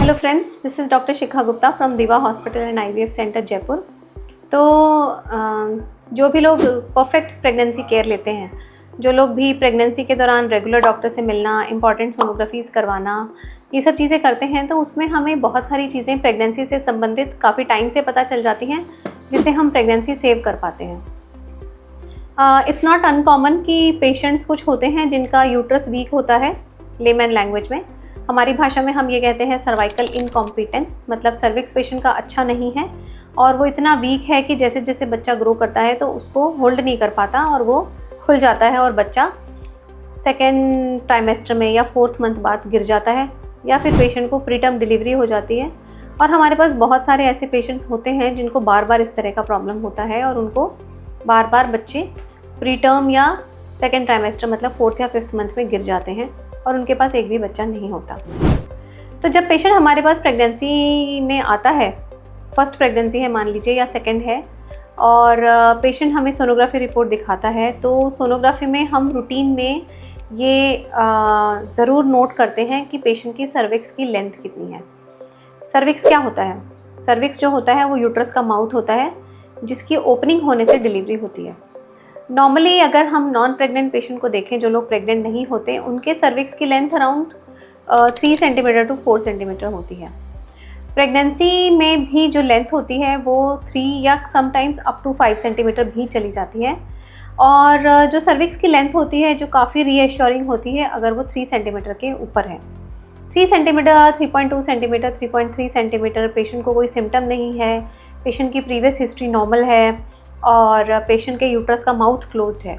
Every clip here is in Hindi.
Hello friends, this is doctor Shikha Gupta from Diva hospital and IVF centre Jaipur. तो जो भी लोग परफेक्ट प्रेगनेंसी केयर लेते हैं, जो लोग भी प्रेगनेंसी के दौरान रेगुलर डॉक्टर से मिलना, इंपॉर्टेंट सोनोग्राफीज़ करवाना, ये सब चीज़ें करते हैं, तो उसमें हमें बहुत सारी चीज़ें प्रेगनेंसी से संबंधित काफ़ी टाइम से पता चल जाती हैं, जिससे हम प्रेगनेंसी सेव कर पाते हैं। इट्स नॉट अनकॉमन कि पेशेंट्स कुछ होते हैं जिनका यूट्रस वीक होता है। लेमैन लैंग्वेज में, हमारी भाषा में हम ये कहते हैं सर्वाइकल इनकॉम्पिटेंस, मतलब सर्विक्स पेशेंट का अच्छा नहीं है और वो इतना वीक है कि जैसे जैसे बच्चा ग्रो करता है तो उसको होल्ड नहीं कर पाता और वो खुल जाता है और बच्चा सेकेंड ट्राइमेस्टर में या 4th मंथ बाद गिर जाता है, या फिर पेशेंट को प्रीटर्म डिलीवरी हो जाती है। और हमारे पास बहुत सारे ऐसे पेशेंट्स होते हैं जिनको बार बार इस तरह का प्रॉब्लम होता है और उनको बार बार बच्चे प्रीटर्म या सेकेंड ट्राइमेस्टर मतलब 4th या 5th मंथ में गिर जाते हैं और उनके पास एक भी बच्चा नहीं होता। तो जब पेशेंट हमारे पास प्रेगनेंसी में आता है, फर्स्ट प्रेगनेंसी है मान लीजिए या सेकंड है, और पेशेंट हमें सोनोग्राफी रिपोर्ट दिखाता है, तो सोनोग्राफी में हम रूटीन में ये ज़रूर नोट करते हैं कि पेशेंट की सर्विक्स की लेंथ कितनी है। सर्विक्स क्या होता है? सर्विक्स जो होता है वो यूट्रस का माउथ होता है जिसकी ओपनिंग होने से डिलीवरी होती है। नॉर्मली अगर हम नॉन प्रेग्नेंट पेशेंट को देखें, जो लोग प्रेग्नेंट नहीं होते, उनके सर्विक्स की length around 3 centimetre to 4 centimetre होती है। प्रेगनेंसी में भी जो लेंथ होती है वो 3 या समटाइम्स अप टू 5 सेंटीमीटर भी चली जाती है। और जो सर्विक्स की लेंथ होती है जो काफ़ी रीएश्योरिंग होती है अगर वो 3 सेंटीमीटर के ऊपर है। 3 सेंटीमीटर, 3.2 सेंटीमीटर, 3.3 सेंटीमीटर, पेशेंट को कोई सिम्टम नहीं है, पेशेंट की प्रीवियस हिस्ट्री नॉर्मल है और पेशेंट के यूट्रस का माउथ क्लोज्ड है,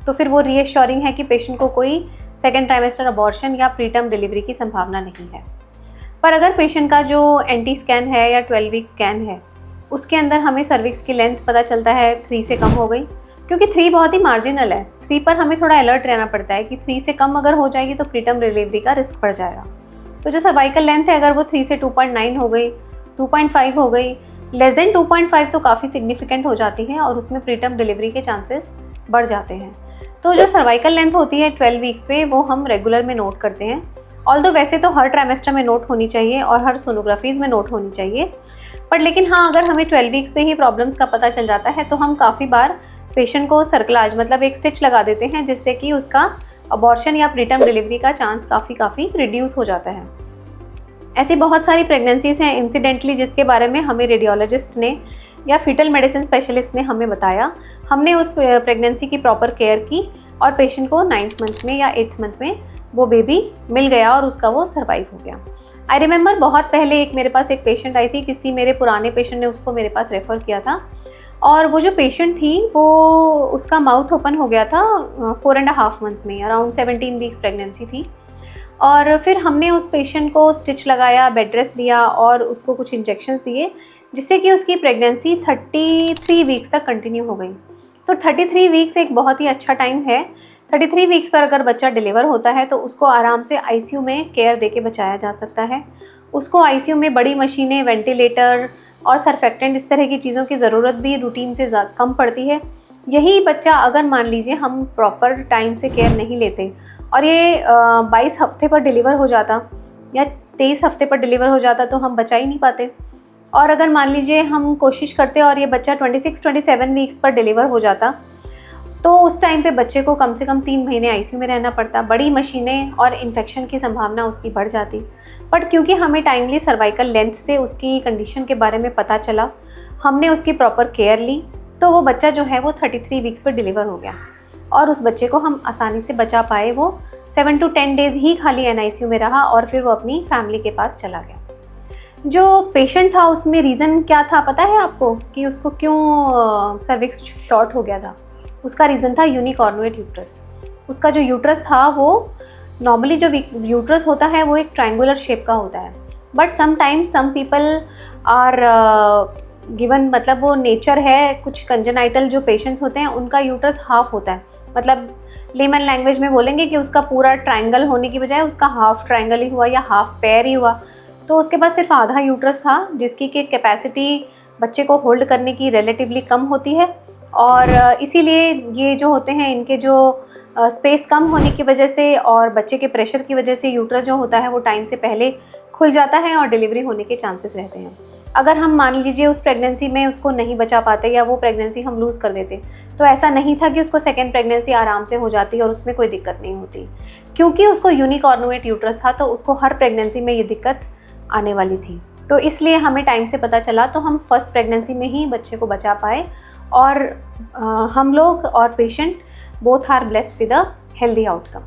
तो फिर वो रीएश्योरिंग है कि पेशेंट को कोई सेकेंड ट्राइमेस्टर अबॉर्शन या प्रीटर्म डिलीवरी की संभावना नहीं है। पर अगर पेशेंट का जो एंटी स्कैन है या 12 वीक स्कैन है, उसके अंदर हमें सर्विक्स की लेंथ पता चलता है 3 से कम हो गई, क्योंकि 3 बहुत ही मार्जिनल है। 3 पर हमें थोड़ा अलर्ट रहना पड़ता है कि 3 से कम अगर हो जाएगी तो प्रीटर्म डिलीवरी का रिस्क बढ़ जाएगा। तो जो सर्वाइकल लेंथ है अगर वो 3 से 2.9 हो गई, 2.5 हो गई, लेस देन 2.5 तो काफ़ी सिग्निफिकेंट हो जाती है और उसमें प्रीटर्म डिलीवरी के चांसेस बढ़ जाते हैं। तो जो सर्वाइकल लेंथ होती है 12 वीक्स पे, वो हम रेगुलर में नोट करते हैं। ऑल्दो वैसे तो हर ट्राइमेस्टर में नोट होनी चाहिए और हर सोनोग्राफीज़ में नोट होनी चाहिए, पर लेकिन हाँ, अगर हमें 12 वीक्स पे ही प्रॉब्लम्स का पता चल जाता है तो हम काफ़ी बार पेशेंट को सर्कलाज मतलब एक स्टिच लगा देते हैं, जिससे कि उसका अबॉर्शन या प्रीटर्म डिलीवरी का चांस काफ़ी रिड्यूस हो जाता है। ऐसी बहुत सारी प्रेगनेंसीज हैं इंसिडेंटली जिसके बारे में हमें रेडियोलॉजिस्ट ने या फीटल मेडिसिन स्पेशलिस्ट ने हमें बताया। हमने उस प्रेगनेंसी की प्रॉपर केयर की और पेशेंट को 9th मंथ में या 8th मंथ में वो बेबी मिल गया और उसका वो सर्वाइव हो गया। आई रिमेंबर बहुत पहले मेरे पास एक पेशेंट आई थी, किसी मेरे पुराने पेशेंट ने उसको मेरे पास रेफ़र किया था, और वो जो पेशेंट थी वो उसका माउथ ओपन हो गया था 4.5 मंथ्स में, अराउंड 17 वीक्स प्रेगनेंसी थी। और फिर हमने उस पेशेंट को स्टिच लगाया, बेड रेस्ट दिया और उसको कुछ इंजेक्शंस दिए, जिससे कि उसकी प्रेगनेंसी 33 वीक्स तक कंटिन्यू हो गई। तो 33 वीक्स एक बहुत ही अच्छा टाइम है। 33 वीक्स पर अगर बच्चा डिलीवर होता है तो उसको आराम से ICU में केयर देके बचाया जा सकता है। उसको ICU में बड़ी मशीनें, वेंटिलेटर और सर्फेक्टेंट, इस तरह की चीज़ों की ज़रूरत भी रूटीन से कम पड़ती है। यही बच्चा अगर मान लीजिए हम प्रॉपर टाइम से केयर नहीं लेते और ये 22 हफ्ते पर डिलीवर हो जाता या 23 हफ्ते पर डिलीवर हो जाता तो हम बचा ही नहीं पाते। और अगर मान लीजिए हम कोशिश करते और ये बच्चा 26-27 वीक्स पर डिलीवर हो जाता, तो उस टाइम पे बच्चे को कम से कम 3 महीने ICU में रहना पड़ता, बड़ी मशीनें और इन्फेक्शन की संभावना उसकी बढ़ जाती। बट क्योंकि हमें टाइमली सर्वाइकल लेंथ से उसकी कंडीशन के बारे में पता चला, हमने उसकी प्रॉपर केयर ली, तो वो बच्चा जो है वो 33 वीक्स पर डिलीवर हो गया और उस बच्चे को हम आसानी से बचा पाए। वो 7 to 10 डेज़ ही खाली NICU में रहा और फिर वो अपनी फैमिली के पास चला गया। जो पेशेंट था उसमें रीज़न क्या था पता है आपको कि उसको क्यों सर्विक्स शॉर्ट हो गया था? उसका रीज़न था यूनिकॉर्नुएट यूट्रस। उसका जो यूट्रस था वो नॉर्मली जो यूट्रस होता है वो एक ट्रायंगुलर शेप का होता है, but sometimes some people are given, मतलब वो नेचर है, कुछ कंजेनाइटल जो पेशेंट्स होते हैं उनका यूट्रस हाफ होता है, मतलब लेमन लैंग्वेज में बोलेंगे कि उसका पूरा ट्रायंगल होने की बजाय उसका हाफ ट्रायंगल ही हुआ या हाफ पेयर ही हुआ। तो उसके पास सिर्फ आधा यूट्रस था जिसकी कि कैपेसिटी बच्चे को होल्ड करने की रिलेटिवली कम होती है, और इसीलिए ये जो होते हैं इनके जो स्पेस कम होने की वजह से और बच्चे के प्रेशर की वजह से यूट्रस जो होता है वो टाइम से पहले खुल जाता है और डिलीवरी होने के चांसेस रहते हैं। अगर हम मान लीजिए उस प्रेगनेंसी में उसको नहीं बचा पाते या वो प्रेगनेंसी हम लूज़ कर देते, तो ऐसा नहीं था कि उसको सेकेंड प्रेगनेंसी आराम से हो जाती और उसमें कोई दिक्कत नहीं होती। क्योंकि उसको यूनिकॉर्नुएट यूट्रस था तो उसको हर प्रेगनेंसी में ये दिक्कत आने वाली थी। तो इसलिए हमें टाइम से पता चला, तो हम फर्स्ट प्रेगनेंसी में ही बच्चे को बचा पाए और हम लोग और patient both are blessed with a healthy outcome.